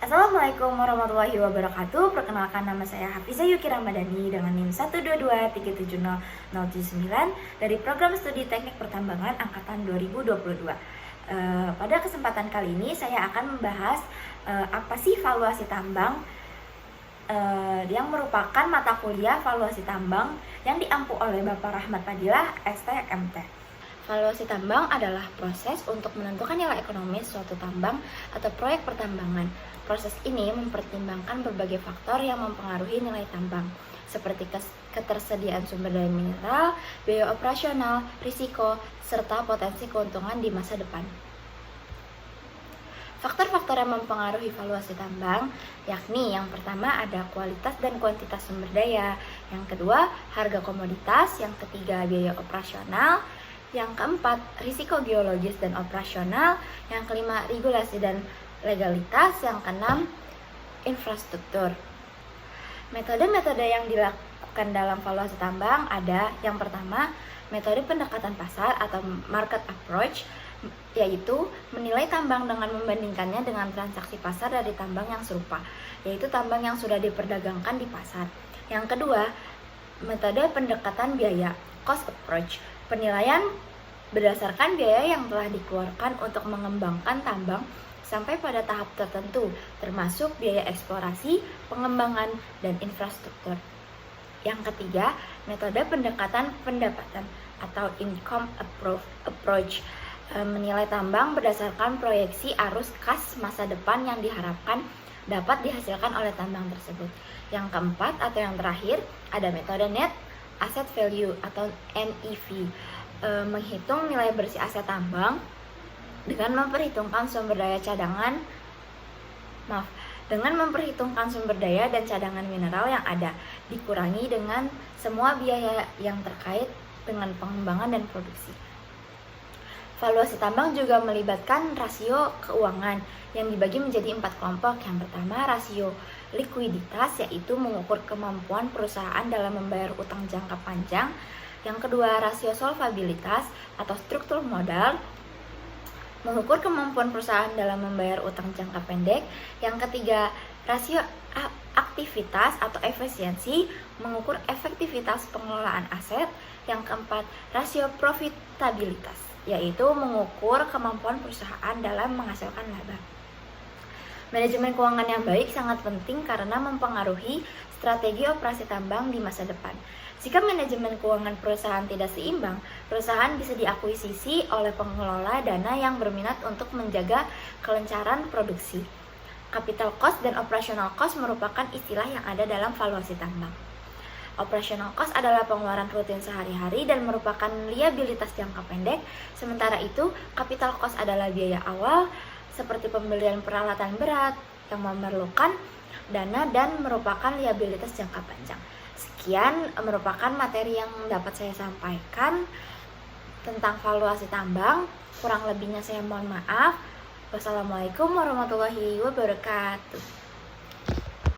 Assalamualaikum warahmatullahi wabarakatuh. Perkenalkan, nama saya Hafizah Yuki Ramadhani dengan NIM 122370079 dari Program Studi Teknik Pertambangan Angkatan 2022. Pada kesempatan kali ini saya akan membahas apa sih valuasi tambang, yang merupakan mata kuliah valuasi tambang yang diampu oleh Bapak Rahmat Padilah, STMT. Valuasi tambang adalah proses untuk menentukan nilai ekonomis suatu tambang atau proyek pertambangan. Proses ini mempertimbangkan berbagai faktor yang mempengaruhi nilai tambang, seperti ketersediaan sumber daya mineral, biaya operasional, risiko, serta potensi keuntungan di masa depan. Faktor-faktor yang mempengaruhi valuasi tambang yakni yang pertama ada kualitas dan kuantitas sumber daya, yang kedua harga komoditas, yang ketiga biaya operasional, yang keempat, risiko geologis dan operasional. Yang kelima, regulasi dan legalitas. Yang keenam, infrastruktur. Metode-metode yang dilakukan dalam valuasi tambang ada yang pertama, metode pendekatan pasar atau market approach, yaitu menilai tambang dengan membandingkannya dengan transaksi pasar dari tambang yang serupa, yaitu tambang yang sudah diperdagangkan di pasar. Yang kedua, metode pendekatan biaya, cost approach, penilaian berdasarkan biaya yang telah dikeluarkan untuk mengembangkan tambang sampai pada tahap tertentu, termasuk biaya eksplorasi, pengembangan, dan infrastruktur. Yang ketiga, metode pendekatan pendapatan atau income approach, menilai tambang berdasarkan proyeksi arus kas masa depan yang diharapkan dapat dihasilkan oleh tambang tersebut. Yang keempat atau yang terakhir, ada metode net asset value atau NEV, menghitung nilai bersih aset tambang dengan memperhitungkan sumber daya dan cadangan mineral yang ada, dikurangi dengan semua biaya yang terkait dengan pengembangan dan produksi. Valuasi tambang juga melibatkan rasio keuangan yang dibagi menjadi 4 kelompok. Yang pertama, rasio likuiditas, yaitu mengukur kemampuan perusahaan dalam membayar utang jangka panjang. Yang kedua, rasio solvabilitas atau struktur modal, mengukur kemampuan perusahaan dalam membayar utang jangka pendek. Yang ketiga, rasio aktivitas atau efisiensi, mengukur efektivitas pengelolaan aset. Yang keempat, rasio profitabilitas, yaitu mengukur kemampuan perusahaan dalam menghasilkan laba. Manajemen keuangan yang baik sangat penting karena mempengaruhi strategi operasi tambang di masa depan. Jika manajemen keuangan perusahaan tidak seimbang, perusahaan bisa diakuisisi oleh pengelola dana yang berminat untuk menjaga kelancaran produksi. Capital cost dan operational cost merupakan istilah yang ada dalam valuasi tambang. Operational cost adalah pengeluaran rutin sehari-hari dan merupakan liabilitas jangka pendek. Sementara itu, capital cost adalah biaya awal seperti pembelian peralatan berat yang memerlukan dana dan merupakan liabilitas jangka panjang. Sekian merupakan materi yang dapat saya sampaikan tentang valuasi tambang. Kurang lebihnya saya mohon maaf. Wassalamualaikum warahmatullahi wabarakatuh.